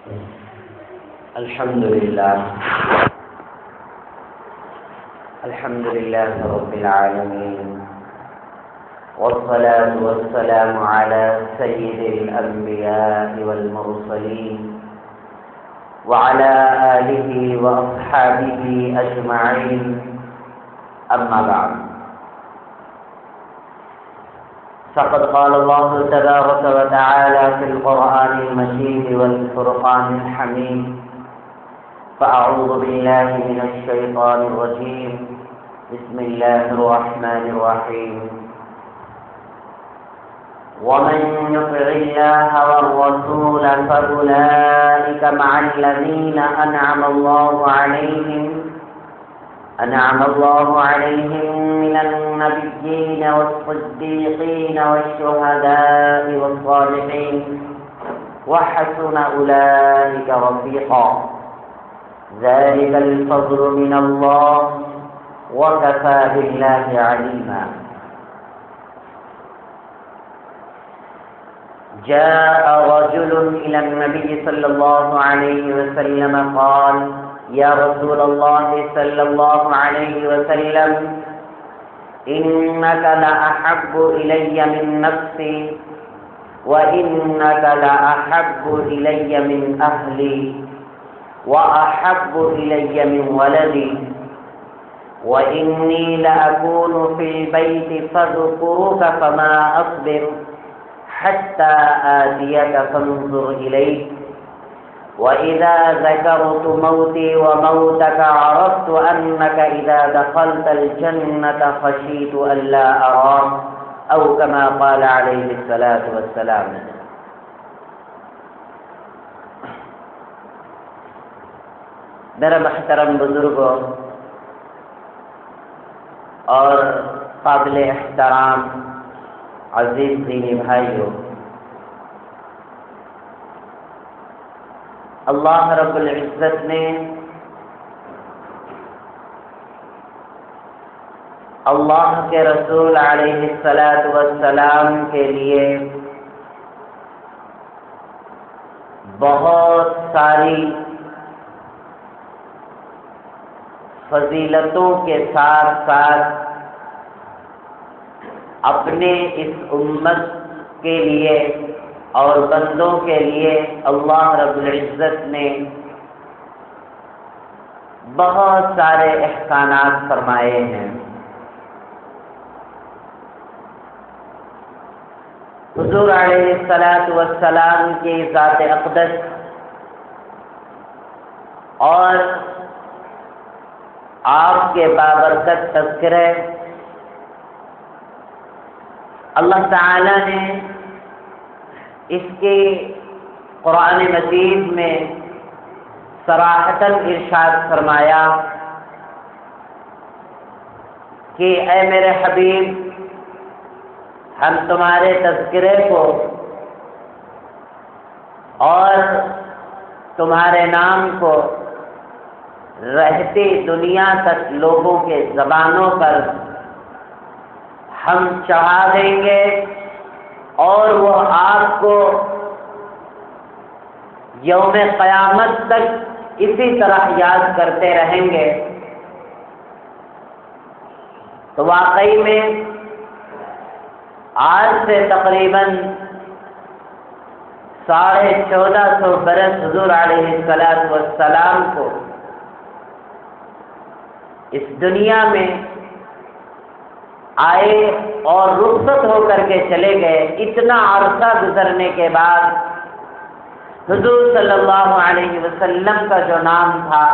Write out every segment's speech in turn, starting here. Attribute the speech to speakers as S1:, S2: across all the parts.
S1: الحمد لله رب العالمين، والصلاة والسلام على سيد الأنبياء والمرسلين وعلى آله وأصحابه أجمعين، أما بعد. فقد قال الله تبارك وتعالى في القرآن المجيد والفرقان الحميد: فأعوذ بالله من الشيطان الرجيم، بسم الله الرحمن الرحيم. ومن يطع الله والرسول فأولئك مع الذين أنعم الله عليهم من النبيين والصديقين والشهداء والصالحين وحسن أولئك رفيقا، ذلك الفضل من الله وكفى بالله عليما. جاء رجل إلى النبي صلى الله عليه وسلم قال: يا رسول الله صلى الله عليه وسلم، إنك لأحب إلي من نفسي، وإنك لأحب إلي من أهلي، وأحب إلي من ولدي، وإني لأكون في البيت فاذكرك فما أصبر حتى آتيك فانظر إليك، وإذا ذكرت موتي وموتك عرفت أنك إذا دخلت الجنة خشيت ألا أراك، أو كما قال عليه الصلاة والسلام. میرے محترم بزرگوں اور قابل احترام عزیز دینی بھائیوں، اللہ رب العزت نے اللہ کے رسول علیہ الصلاۃ والسلام کے لیے بہت ساری فضیلتوں کے ساتھ ساتھ اپنے اس امت کے لیے اور بندوں کے لیے اللہ رب العزت نے بہت سارے احسانات فرمائے ہیں. حضور علیہ الصلاۃ والسلام کی ذات اقدس اور آپ کے بابرکت تذکرے اللہ تعالی نے اس کے قرآن مجید میں صراحتاً ارشاد فرمایا کہ اے میرے حبیب، ہم تمہارے تذکرے کو اور تمہارے نام کو رہتی دنیا تک لوگوں کے زبانوں پر ہم چڑھا دیں گے، اور وہ آپ کو یوم قیامت تک اسی طرح یاد کرتے رہیں گے. تو واقعی میں آج سے تقریباً 1450 برس حضور علیہ الصلاۃ والسلام کو اس دنیا میں آئے اور رخصت ہو کر کے چلے گئے. اتنا عرصہ گزرنے کے بعد حضور صلی اللہ علیہ وسلم کا جو نام تھا،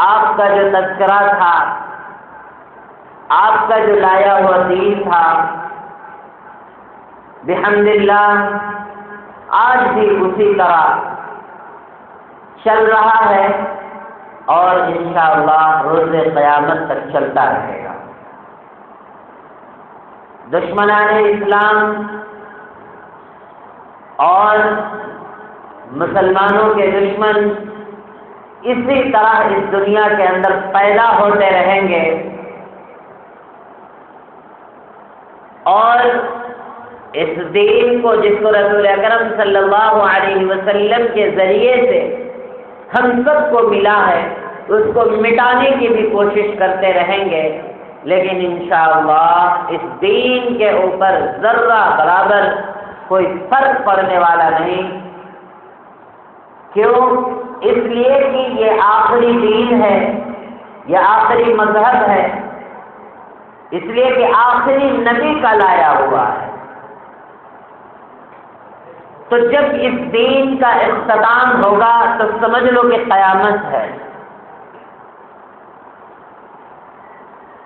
S1: آپ کا جو تذکرہ تھا، آپ کا جو لایا ہوا دین تھا، بحمد اللہ آج بھی اسی طرح چل رہا ہے اور انشاءاللہ روز قیامت تک چلتا رہے گا. دشمنان اسلام اور مسلمانوں کے دشمن اسی طرح اس دنیا کے اندر پیدا ہوتے رہیں گے اور اس دین کو جس کو رسول اکرم صلی اللہ علیہ وسلم کے ذریعے سے ہم سب کو ملا ہے، اس کو مٹانے کی بھی کوشش کرتے رہیں گے، لیکن انشاءاللہ اس دین کے اوپر ذرہ برابر کوئی فرق پڑنے والا نہیں۔ کیوں؟ اس لیے کہ یہ آخری دین ہے، یہ آخری مذہب ہے، اس لیے کہ آخری نبی کا لایا ہوا ہے۔ تو جب اس دین کا اختتام ہوگا تو سمجھ لو کہ قیامت ہے۔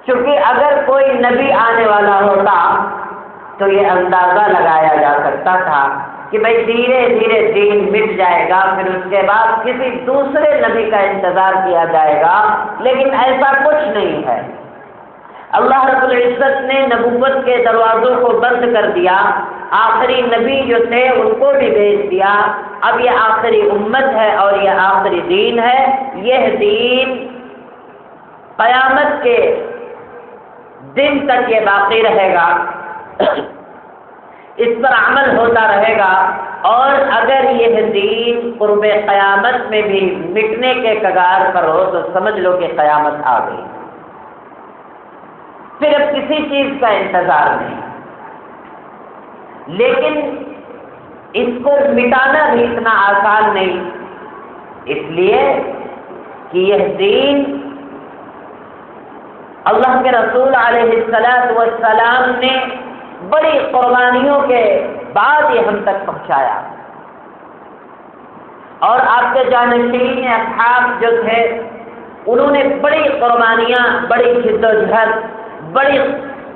S1: چونکہ اگر کوئی نبی آنے والا ہوتا تو یہ اندازہ لگایا جا سکتا تھا کہ بھئی دھیرے دھیرے دین مٹ جائے گا، پھر اس کے بعد کسی دوسرے نبی کا انتظار کیا جائے گا، لیکن ایسا کچھ نہیں ہے۔ اللہ رب العزت نے نبوت کے دروازوں کو بند کر دیا، آخری نبی جو تھے ان کو بھی بھیج دیا، اب یہ آخری امت ہے اور یہ آخری دین ہے۔ یہ دین قیامت کے دن تک یہ باقی رہے گا، اس پر عمل ہوتا رہے گا، اور اگر یہ دین قرب قیامت میں بھی مٹنے کے کگار پر ہو تو سمجھ لو کہ قیامت آ گئی، پھر اب کسی چیز کا انتظار نہیں۔ لیکن اس کو مٹانا بھی اتنا آسان نہیں، اس لیے کہ یہ دین اللہ کے رسول علیہ السلام نے بڑی قربانیوں کے بعد یہ ہم تک پہنچایا، اور آپ کے جانشین اصحاب جو تھے انہوں نے بڑی قربانیاں، بڑی جدوجہد، بڑی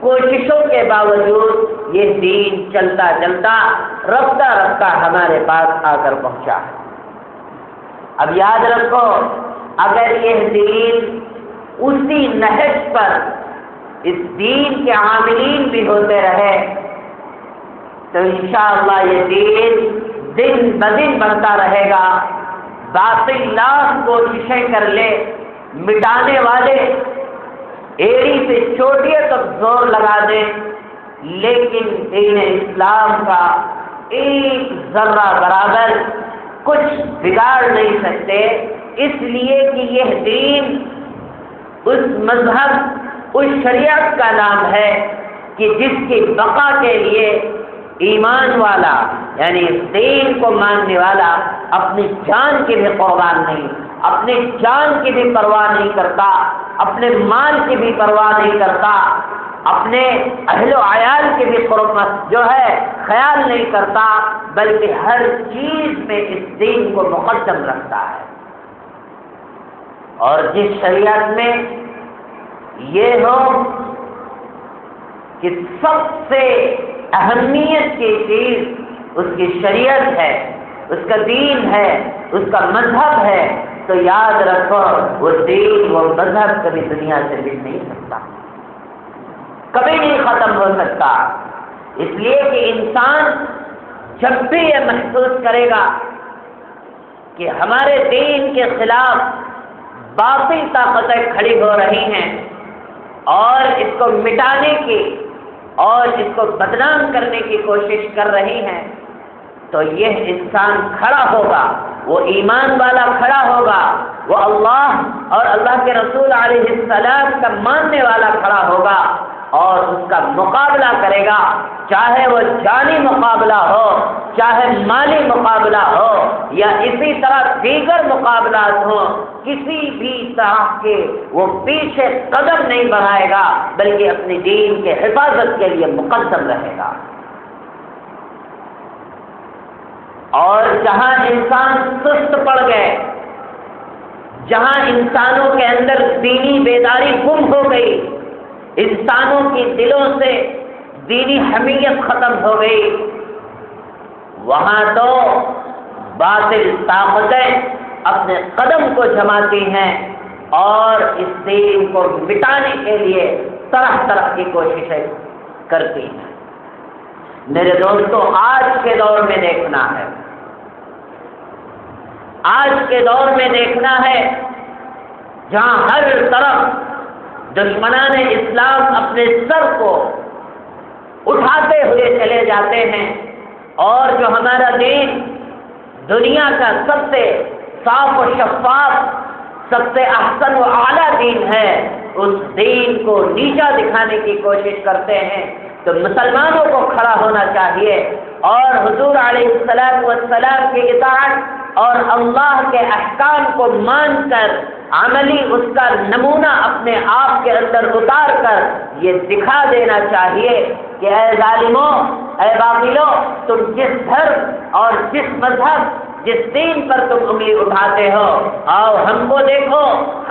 S1: کوششوں کے باوجود یہ دین چلتا چلتا رفتہ رفتہ ہمارے پاس آ کر پہنچا۔ اب یاد رکھو، اگر یہ دین اسی نہج پر اس دین کے عاملین بھی ہوتے رہے تو انشاءاللہ یہ دین دن بدن بڑھتا رہے گا۔ باطل لاکھ کوششیں کر لے، مٹانے والے ایڑی سے چوٹیے تک زور لگا دیں، لیکن دین اسلام کا ایک ذرہ برابر کچھ بگاڑ نہیں سکتے، اس لیے کہ یہ دین اس مذہب، اس شریعت کا نام ہے کہ جس کی بقا کے لیے ایمان والا، یعنی اس دین کو ماننے والا اپنی جان کی بھی قربان نہیں، اپنی جان کی بھی پرواہ نہیں کرتا، اپنے مال کی بھی پرواہ نہیں کرتا، اپنے اہل و عیال کی بھی قربت جو ہے خیال نہیں کرتا، بلکہ ہر چیز میں اس دین کو مقدم رکھتا ہے۔ اور جس شریعت میں یہ ہو کہ سب سے اہمیت کی چیز اس کی شریعت ہے، اس کا دین ہے، اس کا مذہب ہے، تو یاد رکھو وہ دین، وہ مذہب کبھی دنیا سے مٹ نہیں سکتا، کبھی نہیں ختم ہو سکتا۔ اس لیے کہ انسان جب بھی یہ محسوس کرے گا کہ ہمارے دین کے خلاف باطل طاقتیں کھڑی ہو رہی ہیں اور اس کو مٹانے کی اور اس کو بدنام کرنے کی کوشش کر رہی ہیں، تو یہ انسان کھڑا ہوگا، وہ ایمان والا کھڑا ہوگا، وہ اللہ اور اللہ کے رسول علیہ السلام کا ماننے والا کھڑا ہوگا اور اس کا مقابلہ کرے گا، چاہے وہ جانی مقابلہ ہو، چاہے مالی مقابلہ ہو، یا اسی طرح دیگر مقابلات ہوں، کسی بھی طرح کے وہ پیچھے قدم نہیں بڑھائے گا، بلکہ اپنی دین کے حفاظت کے لیے مقدم رہے گا۔ اور جہاں انسان سست پڑ گئے، جہاں انسانوں کے اندر دینی بیداری گم ہو گئی، انسانوں کی دلوں سے دینی حمیت ختم ہو گئی، وہاں تو باطل طاقتیں اپنے قدم کو جماتی ہیں اور اس دین کو مٹانے کے لیے طرح طرح کی کوششیں کرتی ہیں۔ میرے دوستو، آج کے دور میں دیکھنا ہے، آج کے دور میں دیکھنا ہے جہاں ہر طرف دشمنان اسلام اپنے سر کو اٹھاتے ہوئے چلے جاتے ہیں، اور جو ہمارا دین دنیا کا سب سے صاف و شفاف، سب سے احسن و اعلیٰ دین ہے، اس دین کو نیچا دکھانے کی کوشش کرتے ہیں۔ تو مسلمانوں کو کھڑا ہونا چاہیے اور حضور علیہ السلام کی اطاعت اور اللہ کے احکام کو مان کر عملی اس کا نمونہ اپنے آپ کے اندر اتار کر یہ دکھا دینا چاہیے کہ اے ظالموں، اے باغیوں، تم جس دھرم اور جس مذہب، جس دین پر تم انگلی اٹھاتے ہو، آؤ ہم کو دیکھو،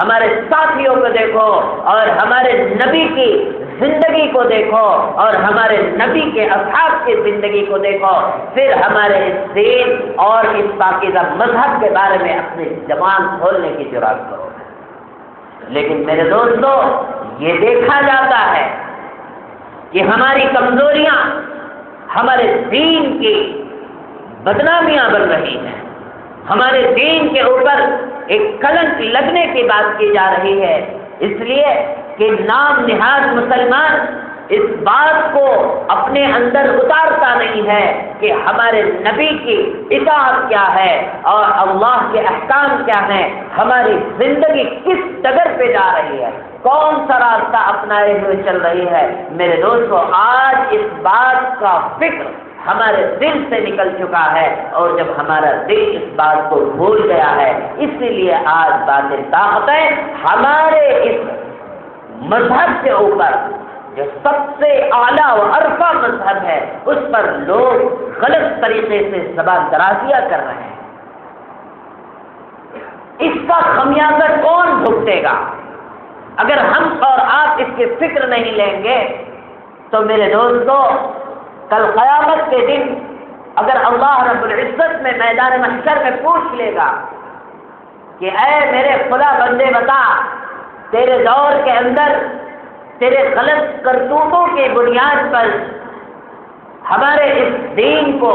S1: ہمارے ساتھیوں کو دیکھو، اور ہمارے نبی کی زندگی کو دیکھو، اور ہمارے نبی کے اصحاب کی زندگی کو دیکھو، پھر ہمارے اس دین اور اس پاکیزہ مذہب کے بارے میں اپنی زبان کھولنے کی جرات کرو۔ لیکن میرے دوستو، یہ دیکھا جاتا ہے کہ ہماری کمزوریاں ہمارے دین کی بدنامیاں بن رہی ہیں، ہمارے دین کے اوپر ایک کلنک لگنے کی بات کی جا رہی ہے، اس لیے کہ نام نہاد مسلمان اس بات کو اپنے اندر اتارتا نہیں ہے کہ ہمارے نبی کی اطاعت کیا ہے اور اللہ کے احکام کیا ہیں، ہماری زندگی کس ڈگر پہ جا رہی ہے، کون سا راستہ اپنائے ہوئے چل رہی ہے۔ میرے دوستو، آج اس بات کا فکر ہمارے دل سے نکل چکا ہے، اور جب ہمارا دل اس بات کو بھول گیا ہے، اسی لیے آج باطل طاقتیں ہمارے اس مذہب کے اوپر، جو سب سے اعلیٰ و عرفہ مذہب ہے، اس پر لوگ غلط طریقے سے زبان درازیاں کر رہے ہیں۔ اس کا خمیازہ کون بھگتے گا؟ اگر ہم اور آپ اس کی فکر نہیں لیں گے تو میرے دوستو، کل قیامت کے دن اگر اللہ رب العزت میں میدان محشر میں پوچھ لے گا کہ اے میرے خدا بندے، بتا تیرے دور کے اندر تیرے غلط کرتوتوں کی بنیاد پر ہمارے اس دین کو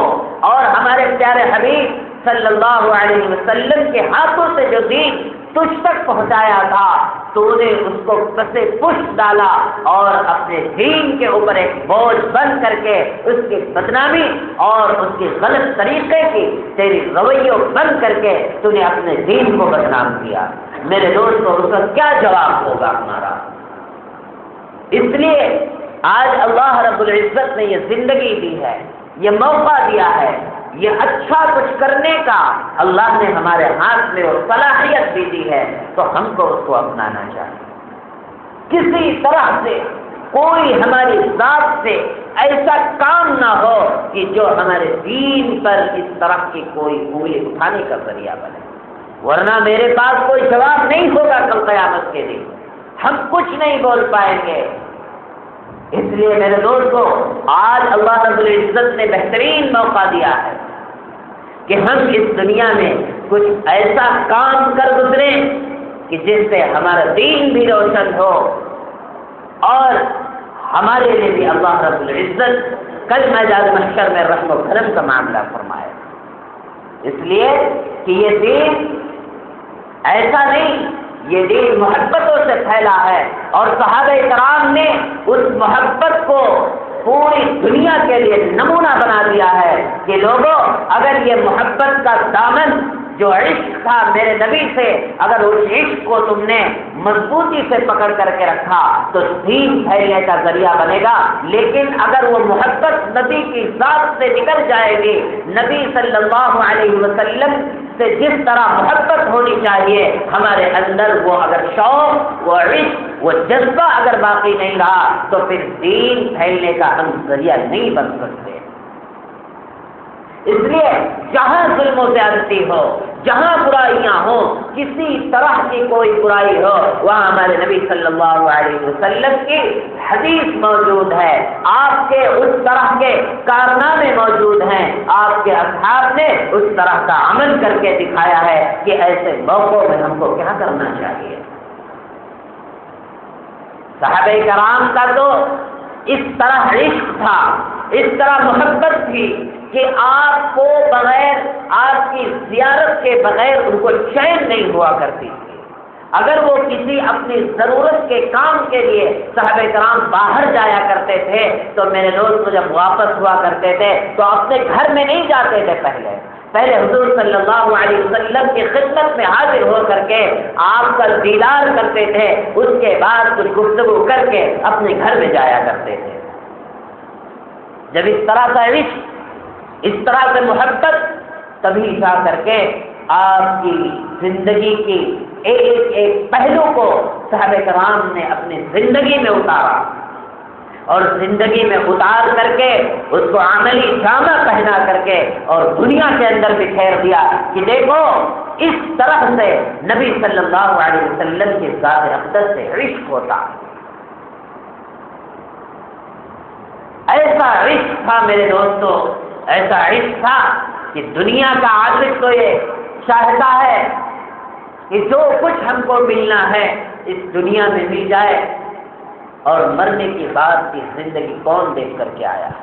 S1: اور ہمارے پیارے حبیب صلی اللہ علیہ وسلم کے ہاتھوں سے جو دین تجھ تک پہنچایا تھا، تو نے اس کو کسے پشت ڈالا اور اپنے دین کے اوپر ایک بوجھ بن کر کے اس کی بدنامی اور اس کے غلط طریقے کی تیری رویوں بند کر کے تو نے اپنے دین کو بدنام کیا۔ میرے دوستو، اس کا کیا جواب ہوگا ہمارا؟ اس لیے آج اللہ رب العزت نے یہ زندگی دی ہے، یہ موقع دیا ہے، یہ اچھا کچھ کرنے کا اللہ نے ہمارے ہاتھ میں وہ صلاحیت بھی دی ہے، تو ہم کو اس کو اپنانا چاہیے۔ کسی طرح سے کوئی ہماری ذات سے ایسا کام نہ ہو کہ جو ہمارے دین پر اس طرح کی کوئی انگلی اٹھانے کا ذریعہ بنے، ورنہ میرے پاس کوئی جواب نہیں ہوگا کل قیامت کے دن، ہم کچھ نہیں بول پائیں گے۔ اس لیے میرے دوستو، آج اللہ رب العزت نے بہترین موقع دیا ہے کہ ہم اس دنیا میں کچھ ایسا کام کر گزریں کہ جس سے ہمارا دین بھی روشن ہو اور ہمارے لیے بھی اللہ رب العزت کل میدان محشر میں رحم و کرم کا معاملہ فرمائے۔ اس لیے کہ یہ دین ایسا نہیں، یہ دین محبتوں سے پھیلا ہے، اور صحابہ کرام نے اس محبت کو پوری دنیا کے لیے نمونہ بنا دیا ہے کہ لوگوں، اگر یہ محبت کا دامن جو عشق تھا میرے نبی سے، اگر اس عشق کو تم نے مضبوطی سے پکڑ کر کے رکھا تو دین پھیلنے کا ذریعہ بنے گا، لیکن اگر وہ محبت نبی کی ذات سے نکل جائے گی، نبی صلی اللہ علیہ وسلم سے جس طرح محبت ہونی چاہیے ہمارے اندر، وہ اگر شوق، وہ عشق، وہ جذبہ اگر باقی نہیں رہا تو پھر دین پھیلنے کا ہم ذریعہ نہیں بن سکتے۔ اس لیے جہاں ظلم و زیادتی ہو، جہاں برائیاں ہوں، کسی طرح کی کوئی برائی ہو، وہاں ہمارے نبی صلی اللہ علیہ وسلم کی حدیث موجود ہے، آپ کے اس طرح کے کارنامے موجود ہیں، آپ کے اصحاب نے اس طرح کا عمل کر کے دکھایا ہے کہ ایسے موقعوں میں ہم کو کیا کرنا چاہیے۔ صحابہ کرام کا تو اس طرح عشق تھا، اس طرح محبت تھی کہ آپ کو بغیر، آپ کی زیارت کے بغیر ان کو چین نہیں ہوا کرتی تھی۔ اگر وہ کسی اپنی ضرورت کے کام کے لیے صحابہ کرام باہر جایا کرتے تھے تو میرے دوست جب واپس ہوا کرتے تھے تو اپنے گھر میں نہیں جاتے تھے، پہلے حضور صلی اللہ علیہ وسلم کی خدمت میں حاضر ہو کر کے آپ کا دیدار کرتے تھے، اس کے بعد کچھ گفتگو کر کے اپنے گھر میں جایا کرتے تھے۔ جب اس طرح کا عشق، اس طرح سے محبت، تبھی جا کر کے آپ کی زندگی کی ایک ایک پہلو کو صحابہ کرام نے اپنی زندگی میں اتارا، اور زندگی میں اتار کر کے اس کو عملی جامہ پہنا کر کے اور دنیا کے اندر بکھیر دیا کہ دیکھو اس طرح سے نبی صلی اللہ علیہ وسلم کی ذات اقدس سے عشق ہوتا۔ ایسا عشق تھا میرے دوستو، ایسا عشق تھا کہ دنیا کا عاشق تو یہ چاہتا ہے کہ جو کچھ ہم کو ملنا ہے اس دنیا میں مل جائے، اور مرنے کے بعد کی زندگی کون دیکھ کر کے آیا ہے۔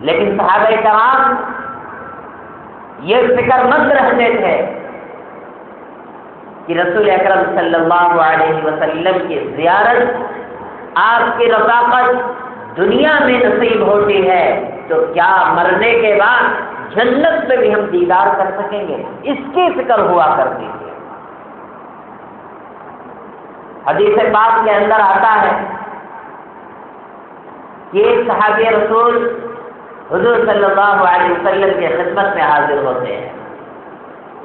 S1: لیکن صحابہ کرام یہ فکر مند رہتے تھے کہ رسول اکرم صلی اللہ علیہ وسلم کی زیارت، آپ کی رفاقت دنیا میں نصیب ہوتی ہے تو کیا مرنے کے بعد جنت میں بھی ہم دیدار کر سکیں گے، اس کی فکر ہوا کرتی تھی۔ حدیث پاک کے اندر آتا ہے کہ ایک صحابی رسول حضور صلی اللہ علیہ وسلم کی خدمت میں حاضر ہوتے ہیں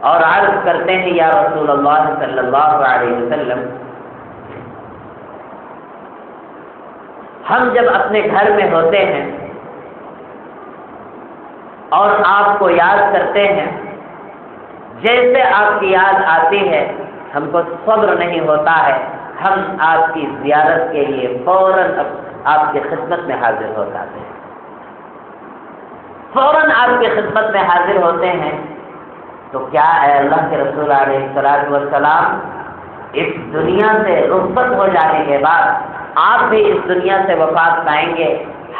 S1: اور عرض کرتے ہیں یا رسول اللہ صلی اللہ علیہ وسلم، ہم جب اپنے گھر میں ہوتے ہیں اور آپ کو یاد کرتے ہیں، جیسے آپ کی یاد آتی ہے ہم کو صبر نہیں ہوتا ہے، ہم آپ کی زیارت کے لیے فوراً آپ کی خدمت میں حاضر ہو جاتے ہیں، فوراً آپ کی خدمت میں حاضر ہوتے ہیں۔ تو کیا اے اللہ کے رسول علیہ الصلوۃ والسلام، اس دنیا سے رخصت ہو جانے کے بعد آپ بھی اس دنیا سے وفات پائیں گے،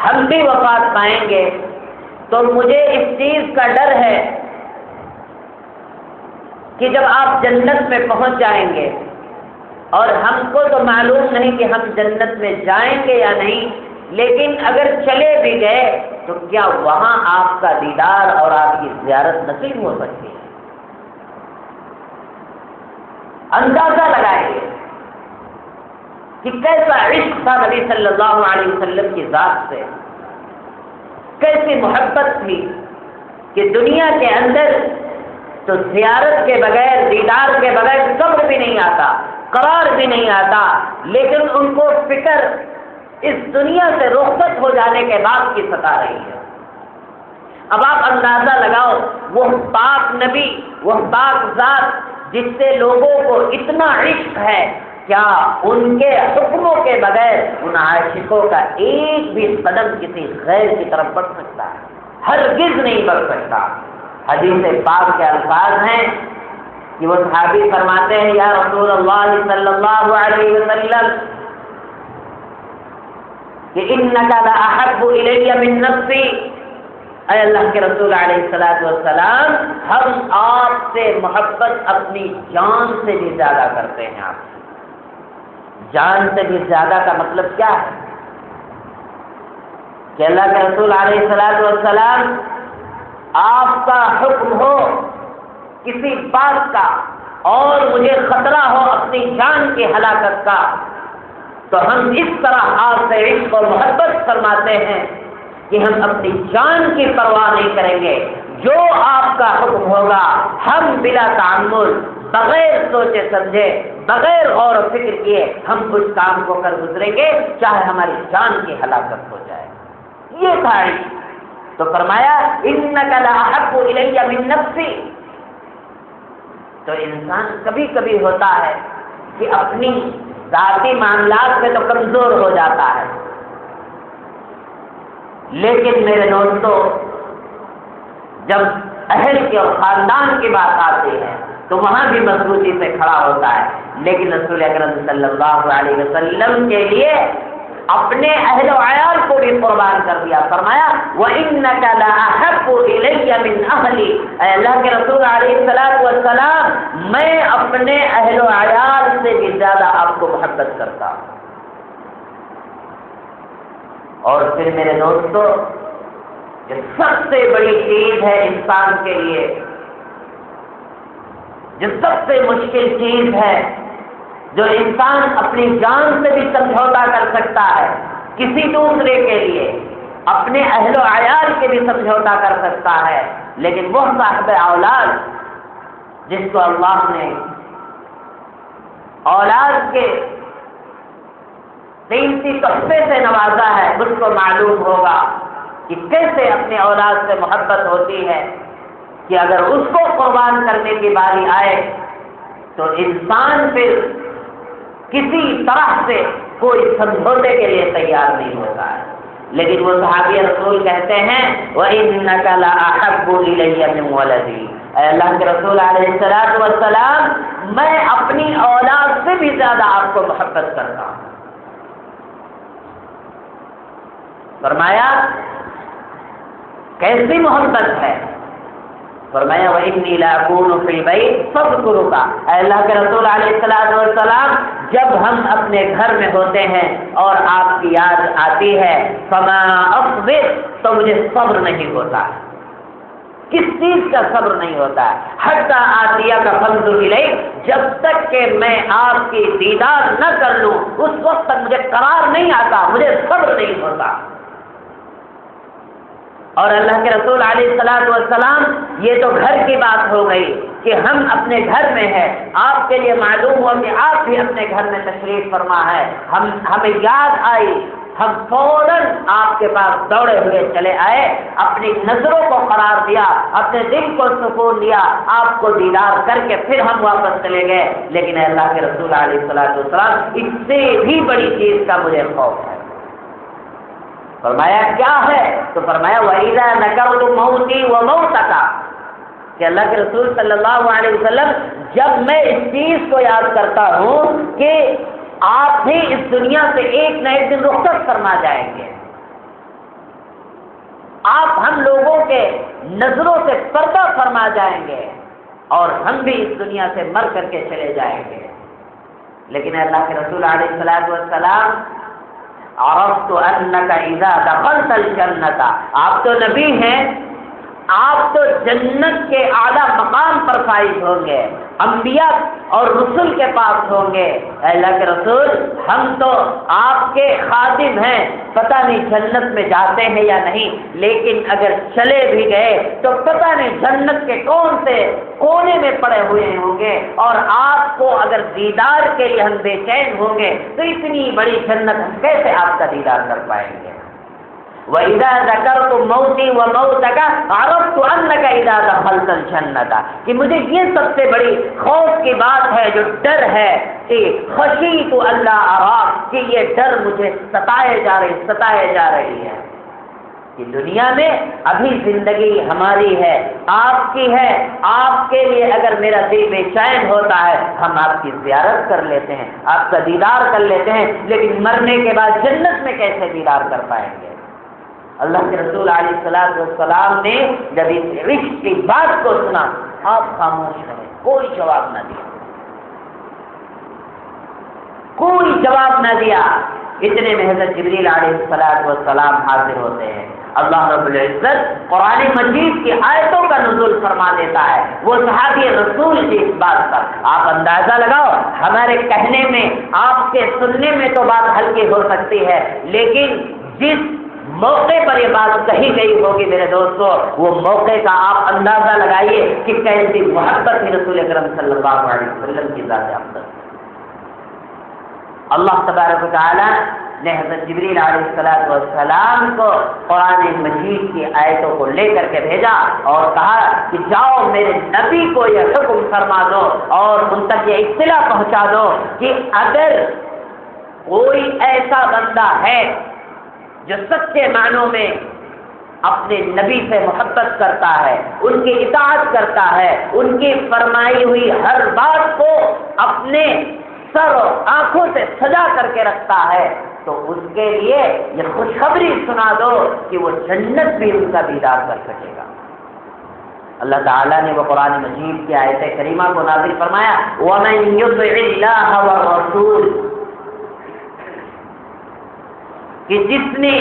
S1: ہم بھی وفات پائیں گے، تو مجھے اس چیز کا ڈر ہے کہ جب آپ جنت میں پہنچ جائیں گے، اور ہم کو تو معلوم نہیں کہ ہم جنت میں جائیں گے یا نہیں، لیکن اگر چلے بھی گئے تو کیا وہاں آپ کا دیدار اور آپ کی زیارت نصیب ہو سکتی ہے؟ اندازہ لگائیں گے کہ کیسا عشق تھا نبی صلی اللہ علیہ وسلم کی ذات سے، کیسی محبت تھی کہ دنیا کے اندر تو زیارت کے بغیر، دیدار کے بغیر صبر بھی نہیں آتا، قرار بھی نہیں آتا، لیکن ان کو فکر اس دنیا سے رخصت ہو جانے کے بعد کی ستا رہی ہے۔ اب آپ اندازہ لگاؤ، وہ پاک نبی، وہ پاک ذات جس سے لوگوں کو اتنا عشق ہے، کیا ان کے حکموں کے بغیر ان عاشقوں کا ایک بھی قدم کسی غیر کی طرف بڑھ سکتا ہے؟ ہرگز نہیں بڑھ سکتا۔ حدیث پاک کے الفاظ ہیں کہ وہ صحابی فرماتے ہیں یا رسول اللہ صلی اللہ علیہ وسلم کہ انک لاحب الی من نفسی، اے اللہ کے رسول علیہ الصلوۃ والسلام، ہم آپ سے محبت اپنی جان سے بھی زیادہ کرتے ہیں۔ آپ جان سے بھی زیادہ کا مطلب کیا ہے؟ کہ اللہ کے رسول علیہ الصلوۃ والسلام آپ کا حکم ہو کسی بات کا اور مجھے خطرہ ہو اپنی جان کی ہلاکت کا، تو ہم اس طرح آپ سے عشق اور محبت فرماتے ہیں کہ ہم اپنی جان کی پرواہ نہیں کریں گے، جو آپ کا حکم ہوگا ہم بلا تعمل، بغیر سوچے سمجھے، بغیر غور و فکر کیے ہم اس کام کو کر گزریں گے، چاہے ہماری جان کی ہلاکت ہو جائے۔ یہ تھا عشق۔ تو فرمایا انک لاحب الی من نفسی۔ تو انسان کبھی کبھی ہوتا ہے کہ اپنی ذاتی معاملات میں تو کمزور ہو جاتا ہے، لیکن میرے دوستو جب اہل کے اور خاندان کی بات آتی ہے تو وہاں بھی مضبوطی سے کھڑا ہوتا ہے۔ لیکن رسول اکرم صلی اللہ علیہ وسلم کے لیے اپنے اہل و عیال کو بھی قربان کر دیا. فرمایا وَإِنَّكَ لَأَحَبُّ إِلَيَّ مِنْ أَهْلِي، اے اللہ کے رسول علیہ الصلوۃ والسلام، میں اپنے اہل و عیال سے بھی زیادہ آپ کو محبت کرتا ہوں. اور پھر میرے دوستو، جو سب سے بڑی چیز ہے انسان کے لیے، جو سب سے مشکل چیز ہے، جو انسان اپنی جان سے بھی سمجھوتا کر سکتا ہے کسی دوسرے کے لیے، اپنے اہل و عیال کے بھی سمجھوتا کر سکتا ہے، لیکن وہ صاحب اولاد جس کو اللہ نے اولاد کے قیمتی تحفے سے نوازا ہے، اس کو معلوم ہوگا کہ کیسے اپنے اولاد سے محبت ہوتی ہے، کہ اگر اس کو قربان کرنے کی باری آئے تو انسان پھر کسی طرح سے کوئی سمجھوتے کے لیے تیار نہیں ہوتا ہے. لیکن وہ صحابی رسول کہتے ہیں وَإِنَّكَ لَأَحَبُّ إِلَيَّ مِنْ وَلَدِي، اے اللہ کے رسول علیہ الصلوۃ والسلام، میں اپنی اولاد سے بھی زیادہ آپ کو محبت کرتا ہوں. فرمایا کیسی محبت ہے؟ فرمایا وَإِنِّي لَأَكُونُ فِي الْبَيْتِ فَاذْكُرُكَ، اے اللہ کے رسول علیہ الصلوۃ والسلام، جب ہم اپنے گھر میں ہوتے ہیں اور آپ کی یاد آتی ہے فَمَا أَصْبِرُ، تو مجھے صبر نہیں ہوتا. کس چیز کا صبر نہیں ہوتا ہے؟ حَتَّى آتِيَكَ فَانظُرْ إِلَيْكَ، جب تک کہ میں آپ کی دیدار نہ کر لوں اس وقت تک مجھے قرار نہیں آتا، مجھے صبر نہیں ہوتا. اور اللہ کے رسول علیہ الصلوۃ والسلام، یہ تو گھر کی بات ہو گئی کہ ہم اپنے گھر میں ہیں، آپ کے لیے معلوم ہوا کہ آپ بھی اپنے گھر میں تشریف فرما ہے، ہمیں یاد آئی، ہم فوراً آپ کے پاس دوڑے ہوئے چلے آئے، اپنی نظروں کو قرار دیا، اپنے دل کو سکون دیا، آپ کو دیدار کر کے پھر ہم واپس چلے گئے. لیکن اللہ کے رسول علیہ الصلوۃ والسلام، اس سے بھی بڑی چیز کا مجھے خوف ہے. فرمایا کیا ہے؟ تو فرمایا وَإِذَا ذَكَرْتُ مَوْتِي وَمَوْتَكَ، کہ اللہ کے رسول صلی اللہ علیہ وسلم، جب میں اس چیز کو یاد کرتا ہوں کہ آپ بھی اس دنیا سے ایک نہ ایک دن رخصت فرما جائیں گے، آپ ہم لوگوں کے نظروں سے پردہ فرما جائیں گے اور ہم بھی اس دنیا سے مر کر کے چلے جائیں گے. لیکن اللہ کے رسول علیہ الصلوۃ والسلام، عرفت انک اذا دخلت الجنۃ، آپ تو نبی ہیں، آپ تو جنت کے اعلیٰ مقام پر فائز ہوں گے، انبیاء اور رسل کے پاس ہوں گے. اے اللہ کے رسول، ہم تو آپ کے خادم ہیں، پتہ نہیں جنت میں جاتے ہیں یا نہیں، لیکن اگر چلے بھی گئے تو پتہ نہیں جنت کے کون سے کونے میں پڑے ہوئے ہوں گے، اور آپ کو اگر دیدار کے لیے ہم بے چین ہوں گے تو اتنی بڑی جنت ہم کیسے آپ کا دیدار کر پائیں گے. وَإِذَا ذَكَرْتُ مَوْتِي وَمَوْتَكَ عَرَفْتُ أَنَّكَ إِذَا دَخَلْتَ الْجَنَّةَ، کہ مجھے یہ سب سے بڑی خوف کی بات ہے، جو ڈر ہے کہ خشیت اللہ اراک، کہ یہ ڈر مجھے ستائے جا رہی ہے کہ دنیا میں ابھی زندگی ہماری ہے، آپ کی ہے، آپ کے لیے اگر میرا دل بے چین ہوتا ہے ہم آپ کی زیارت کر لیتے ہیں، آپ کا دیدار کر لیتے ہیں، لیکن مرنے کے بعد جنت میں کیسے دیدار کر پائیں گے. اللہ کے رسول علیہ الصلوۃ والسلام نے جب اس رشت کی بات کو سنا، آپ خاموش رہے، کوئی جواب نہ دیا. اتنے میں حضرت جبریل علیہ الصلوۃ والسلام حاضر ہوتے ہیں. اللہ رب العزت قرآن مجید کی آیتوں کا نزول فرما دیتا ہے، وہ صحابی رسول کی اس بات پر. آپ اندازہ لگاؤ، ہمارے کہنے میں، آپ کے سننے میں تو بات ہلکی ہو سکتی ہے، لیکن جس موقع پر یہ بات کہی گئی ہوگی میرے دوستو، وہ موقع کا آپ اندازہ لگائیے کہ کیسی محبت ہے رسول اکرم صلی اللہ علیہ وسلم کی ذات افضل. اللہ تبارک و تعالی نے حضرت جبریل علیہ السلام کو قرآن مجید کی آیتوں کو لے کر کے بھیجا اور کہا کہ جاؤ میرے نبی کو یہ حکم فرما دو اور ان تک یہ اطلاع پہنچا دو کہ اگر کوئی ایسا بندہ ہے جو سچے معنوں میں اپنے نبی سے محبت کرتا ہے، ان کی اطاعت کرتا ہے، ان کی فرمائی ہوئی ہر بات کو اپنے سر اور آنکھوں سے سجا کر کے رکھتا ہے، تو اس کے لیے یہ خوشخبری سنا دو کہ وہ جنت بھی ان کا دیدار کر سکے گا۔ اللہ تعالیٰ نے وہ قرآن مجید کی آیت کریمہ کو نازل فرمایا وَمَن يُطِعِ اللَّهَ وَالرَّسُولَ، کہ جس نے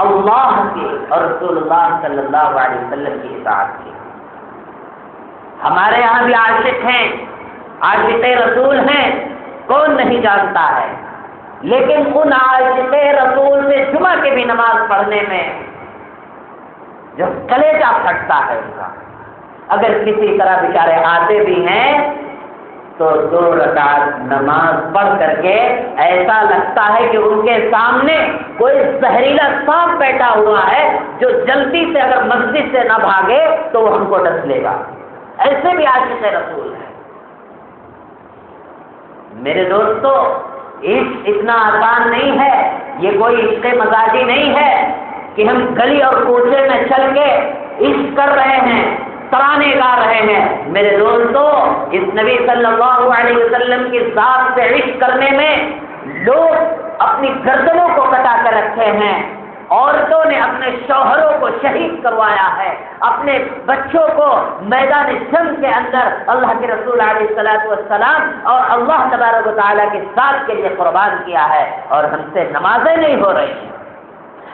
S1: اللہ کے اور رسول اللہ صلی اللہ علیہ وسلم کی اطاعت کی۔ ہمارے یہاں بھی عاشق ہیں، عاشق رسول ہیں، کون نہیں جانتا ہے، لیکن ان عاشق رسول سے جمعہ کے بھی نماز پڑھنے میں جو کلیجہ پھٹتا ہے ان کا، اگر کسی طرح بیچارے آتے بھی ہیں تو 2 رکعت نماز پڑھ کر کے ایسا لگتا ہے کہ ان کے سامنے کوئی زہریلا سانپ بیٹھا ہوا ہے جو جلدی سے اگر مسجد سے نہ بھاگے تو وہ ہم کو ڈس لے گا، ایسے بھی عاشق رسول ہے۔ میرے دوستو، عشق اتنا آسان نہیں ہے، یہ کوئی عشق مزاجی نہیں ہے کہ ہم گلی اور کوچے میں چل کے عشق کر رہے ہیں، ترانے گا رہے ہیں۔ میرے دوستو، اس نبی صلی اللہ علیہ وسلم کی ذات سے عشق کرنے میں لوگ اپنی گردنوں کو کٹا کر رکھے ہیں، عورتوں نے اپنے شوہروں کو شہید کروایا ہے، اپنے بچوں کو میدان جنگ کے اندر اللہ کے رسول علیہ الصلوۃ والسلام اور اللہ تبارک و تعالیٰ کی ذات کے لیے قربان کیا ہے، اور ہم سے نمازیں نہیں ہو رہی ہیں۔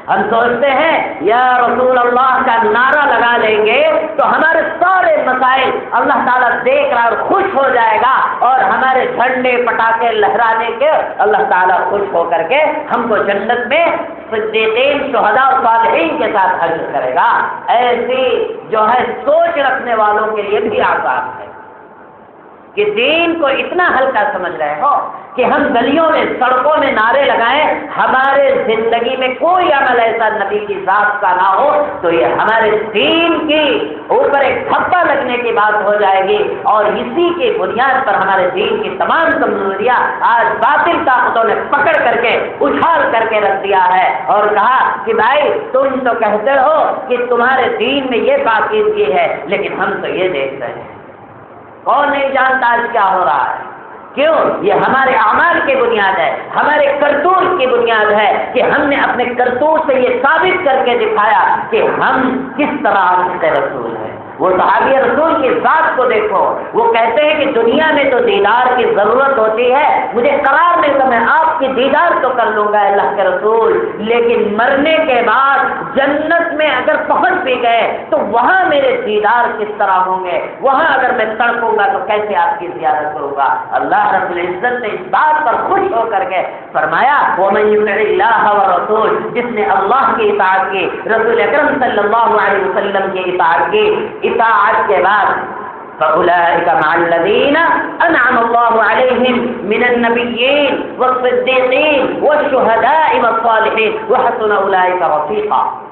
S1: ہم سوچتے ہیں یا رسول اللہ کا نعرہ لگا لیں گے تو ہمارے سارے مسائل اللہ تعالیٰ دیکھ رہا اور خوش ہو جائے گا، اور ہمارے جھنڈے پٹاخے لہرانے کے اللہ تعالیٰ خوش ہو کر کے ہم کو جنت میں صدیقین، شہداء اور صالحین کے ساتھ حشر کرے گا۔ ایسی جو ہے سوچ رکھنے والوں کے لیے بھی آسان ہے کہ دین کو اتنا ہلکا سمجھ رہے ہو کہ ہم گلیوں میں، سڑکوں میں نعرے لگائیں، ہمارے زندگی میں کوئی عمل ایسا نبی کی ذات کا نہ ہو تو یہ ہمارے دین کی اوپر ایک دھبا لگنے کی بات ہو جائے گی، اور اسی کی بنیاد پر ہمارے دین کی تمام کمزوریاں آج باطل طاقتوں نے پکڑ کر کے اچھال کر کے رکھ دیا ہے، اور کہا کہ بھائی تم تو کہتے ہو کہ تمہارے دین میں یہ پاکیزگی ہے، لیکن ہم تو یہ دیکھ رہے ہیں۔ کون نہیں جانتا آج کیا ہو رہا ہے؟ کیوں؟ یہ ہمارے اعمال کی بنیاد ہے، ہمارے کرتوت کی بنیاد ہے کہ ہم نے اپنے کرتوت سے یہ ثابت کر کے دکھایا کہ ہم کس طرح عاشق رسول ہیں۔ وہ صحابی رسول کی ذات کو دیکھو، وہ کہتے ہیں کہ دنیا میں تو دیدار کی ضرورت ہوتی ہے، مجھے قرار نہیں تو میں آپ کی دیدار تو کر لوں گا اللہ کے رسول، لیکن مرنے کے بعد جنت میں اگر پہنچ بھی گئے تو وہاں میرے دیدار کس طرح ہوں گے، وہاں اگر میں تڑپوں گا تو کیسے آپ کی زیارت کروں گا۔ اللہ رب العزت نے اس بات پر خوش ہو کر کے فرمایا وَمَن يُطِعِ اللَّهَ وَالرَّسُولَ، جس نے اللہ کی اطاعت کی، رسول اکرم صلی اللہ علیہ وسلم کی اطاعت کی، اطاعت کے بعد فَأُولَٰئِكَ مَعَ الَّذِينَ أَنْعَمَ اللَّهُ عَلَيْهِمْ مِنَ النَّبِيِّينَ وَالصِّدِّيقِينَ وَالشُّهَدَاءِ وَالصَّالِحِينَ وَحَسُنَ أُولَٰئِكَ رَفِيقًا۔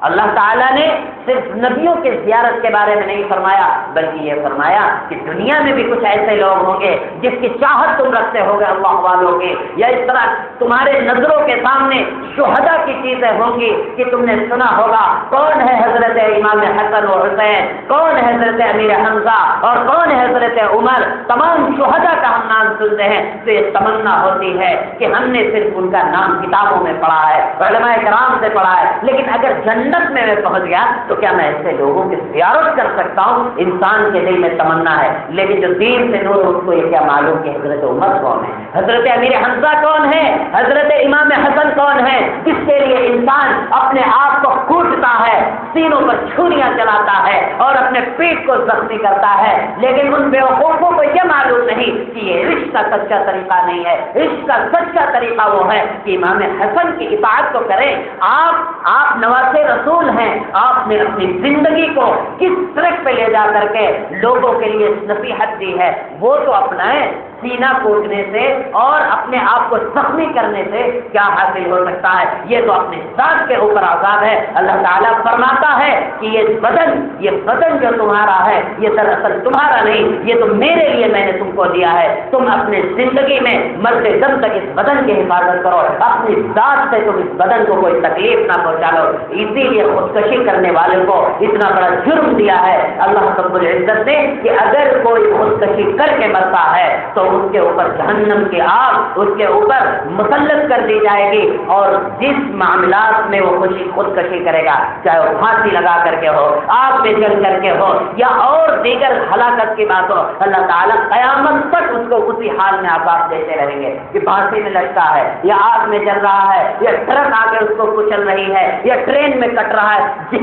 S1: اللہ تعالیٰ نے صرف نبیوں کی زیارت کے بارے میں نہیں فرمایا، بلکہ یہ فرمایا کہ دنیا میں بھی کچھ ایسے لوگ ہوں گے جس کی چاہت تم رکھتے ہوگے اللہ والوں کی، یا اس طرح تمہارے نظروں کے سامنے شہداء کی چیزیں ہوں گی کہ تم نے سنا ہوگا کون ہے حضرت امام حسن و حسین، کون ہے حضرت امیر حمزہ، اور کون ہے حضرت عمر، تمام شہداء کا ہم نام سنتے ہیں تو یہ تمنا ہوتی ہے کہ ہم نے صرف ان کا نام کتابوں میں پڑھا ہے، علماء کرام سے پڑھا ہے، لیکن اگر جنت میں پہنچ گیا تو کیا میں ایسے لوگوں کی زیارت کر سکتا ہوں؟ انسان کے دل میں تمنا ہے، لیکن جو دین سے دور اس کو یہ کیا معلوم کہ حضرت عمر کون ہے، حضرت امیر حمزہ کون ہے، حضرت امام حسن کون ہے، جس کے لیے انسان اپنے آپ کو کوٹتا ہے، سینوں پر چھریاں چلاتا ہے اور اپنے پیٹ کو زخمی کرتا ہے، لیکن ان بیوقوفوں کو یہ معلوم نہیں کہ یہ عشق کا سچا طریقہ نہیں ہے۔ عشق کا سچا طریقہ وہ ہے کہ امام حسن کی اطاعت کو کریں۔ آپ نواسے رسول ہیں، آپ نے اپنی زندگی کو کس ٹریک پہ لے جا کر کے لوگوں کے لیے نصیحت دی ہے، وہ تو اپنائیں۔ سینہ کوٹنے سے اور اپنے آپ کو زخمی کرنے سے کیا حاصل ہو سکتا ہے؟ یہ تو اپنے ذات کے اوپر عذاب ہے۔ اللہ تعالیٰ فرماتا ہے کہ یہ بدن جو تمہارا ہے یہ دراصل تمہارا نہیں، یہ تو میرے لیے میں نے تم کو دیا ہے، تم اپنے زندگی میں مرتے دم تک اس بدن کی حفاظت کرو، اپنی ذات سے تم اس بدن کو کوئی تکلیف نہ پہنچا لو۔ اسی لیے خودکشی کرنے والے کو اتنا بڑا جرم دیا ہے اللہ رب العزت نے کہ اگر کوئی خودکشی کر کے مرتا ہے تو اس کے اوپر جہنم کی آگ اس کے اوپر مسلط کر دی جائے گی، اور جس معاملات میں وہ خودکشی کرے گا، چاہے وہ پھانسی لگا کر کے ہو، آگ میں جل کر کے ہو، یا اور دیگر ہلاکت کی بات ہو، اللہ تعالیٰ قیامت تک اس کو اسی حال میں عذاب دیتے رہیں گے کہ پھانسی میں لٹکا ہے، یا آگ میں جل رہا ہے، یا ٹرک آ کے اس کو کچل رہی ہے، یا ٹرین میں کٹ رہا ہے،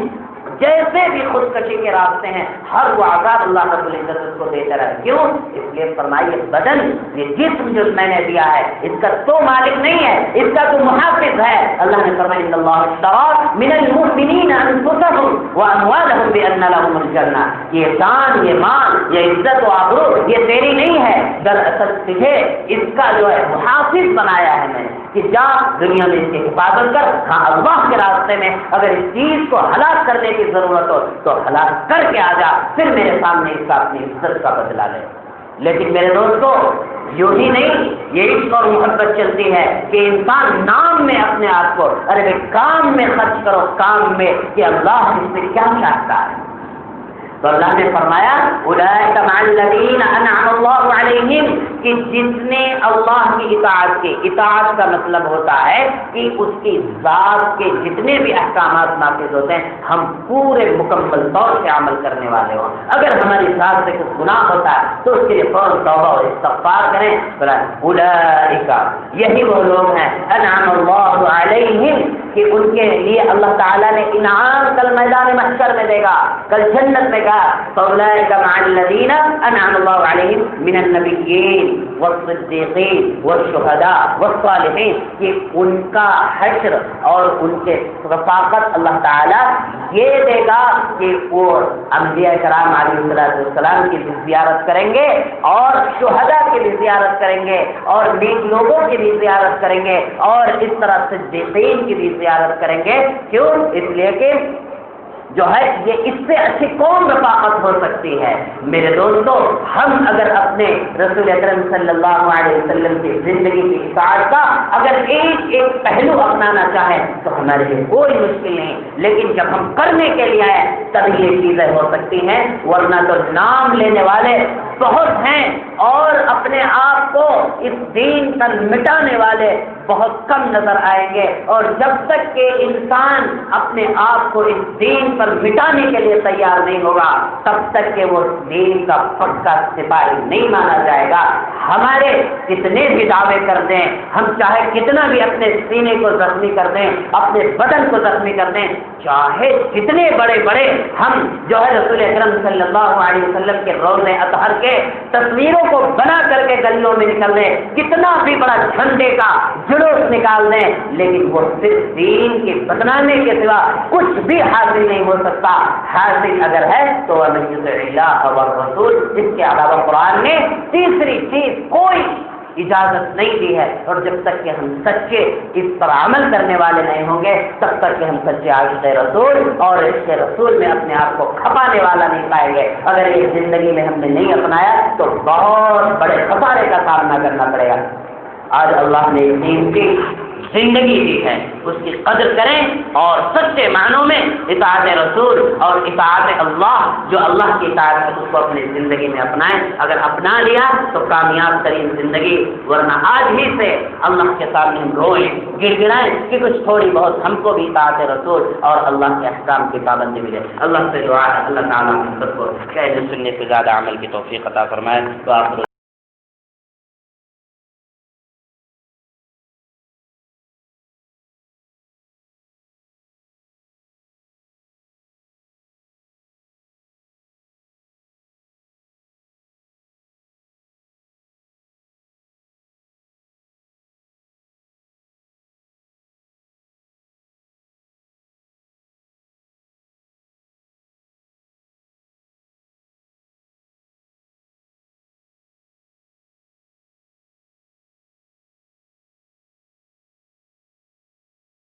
S1: جیسے بھی خودکشی کے راستے ہیں ہر وہ عذاب اللہ رب العزت اس کو دیتا رہا۔ کیوں؟ اس لیے فرمائیے بدن، یہ جسم جو میں نے دیا ہے اس کا تو مالک نہیں ہے، اس کا تو محافظ ہے۔ اللہ نے فرمایا ان اللہ اشترى من المؤمنین انفسهم واموالهم بان لهم الجنہ، یہ جان، یہ مال، یہ عزت و آبرو یہ تیری نہیں ہے، دراصل تجھے اس کا جو ہے محافظ بنایا ہے میں نے، کہ جا دنیا میں اس کی حفاظت کر، ہاں اللہ کے راستے میں اگر اس چیز کو ہلاک کرنے کی ضرورت ہو تو ہلاک کر کے آ جا، پھر میرے سامنے اس کا اپنی عزت کا بدلہ لے۔ لیکن میرے دوستو یوں ہی نہیں، یہ عشق اور محبت چلتی ہے کہ انسان نام میں اپنے آپ کو، ارے بھائی کام میں خرچ کرو، کام میں کہ اللہ اس سے کیا چاہتا ہے۔ تو اللہ نے فرمایا اولئک مع الذین انعم اللہ علیہم، کہ جس نے اللہ کی اطاعت کی، اطاعت کا مطلب ہوتا ہے کہ اس کی ذات کے جتنے بھی احکامات نافذ ہوتے ہیں ہم پورے مکمل طور سے عمل کرنے والے ہوں۔ اگر ہماری ذات سے کچھ گناہ ہوتا ہے تو اس کے لیے فوراً توبہ اور استغفار کریں۔ اولئک، یہی وہ لوگ ہیں انعم اللہ علیہم، کہ ان کے لیے اللہ تعالیٰ نے انعام کل میدان محشر میں دے گا، کل جنت میں گا۔ فاولئک مع الذین انعم اللہ علیہم من النبیین والصدیقین والشہداء والصالحین، کہ ان کا حشر اور ان کے رفاقت اللہ تعالیٰ یہ دے گا کہ وہ انبیاء کرام علیہ السلام کی بھی زیارت کریں گے، اور شہداء کی بھی زیارت کریں گے، اور نیک لوگوں کی بھی زیارت کریں گے، اور اس طرح صدیقین کی بھی زیارت کریں گے۔ کیوں؟ اس لیے کہ جو ہے یہ اس سے اچھی کون رفاقت ہو سکتی ہے۔ میرے دوستو، ہم اگر اپنے رسول اکرم صلی اللہ علیہ وسلم کی زندگی کی اطاعت کا اگر ایک ایک پہلو اپنانا چاہیں تو ہمارے لیے کوئی مشکل نہیں، لیکن جب ہم کرنے کے لیے آئے تب یہ چیزیں ہو سکتی ہیں، ورنہ تو نام لینے والے بہت ہیں اور اپنے آپ کو اس دین پر مٹانے والے بہت کم نظر آئیں گے، اور جب تک کہ انسان اپنے آپ کو اس دین پر مٹانے کے لیے تیار نہیں ہوگا تب تک کہ وہ دین کا پکا سپاہی نہیں مانا جائے گا۔ ہمارے کتنے بھی دعوے کر دیں، ہم چاہے کتنا بھی اپنے سینے کو زخمی کر دیں، اپنے بدن کو زخمی کر دیں، چاہے جتنے بڑے بڑے ہم جو ہے رسول اکرم صلی اللہ علیہ وسلم کے روز اطہر کے تصویروں کو بنا کر کے گلیوں میں نکل دیں، کتنا بھی بڑا جھنڈے کا جلوس نکال دیں، لیکن وہ صرف دین کی بدنامی کے سوا کچھ بھی حاصل نہیں ہو سکتا۔ حاصل اگر ہے تو وَمَن يُطِعِ اللَّهَ وَالرَّسُولَ، اس کے علاوہ قرآن نے تیسری چیز کوئی اجازت نہیں دی ہے، اور جب تک کہ ہم سچے اس پر عمل کرنے والے نہیں ہوں گے تب تک کہ ہم سچے عاشق رسول اور عشق رسول میں اپنے آپ کو کھپانے والا نہیں پائیں گے۔ اگر یہ زندگی میں ہم نے نہیں اپنایا تو بہت بڑے خسارے کا سامنا کرنا پڑے گا۔ آج اللہ نے دین کی زندگی دی ہے، اس کی قدر کریں اور سچے معنوں میں اطاعت رسول اور اطاعت اللہ، جو اللہ کی اطاعت ہے اس کو اپنی زندگی میں اپنائیں۔ اگر اپنا لیا تو کامیاب ترین زندگی، ورنہ آج ہی سے اللہ کے سامنے ہم روئیں، گر گرائیں کہ کچھ تھوڑی بہت ہم کو بھی اطاعت رسول اور اللہ کے احکام کی پابندی ملے۔ اللہ سے دعا ہے اللہ تعالیٰ ہم سب کو کہنے سننے سے زیادہ عمل کی توفیق عطا فرمائے۔ تو آپ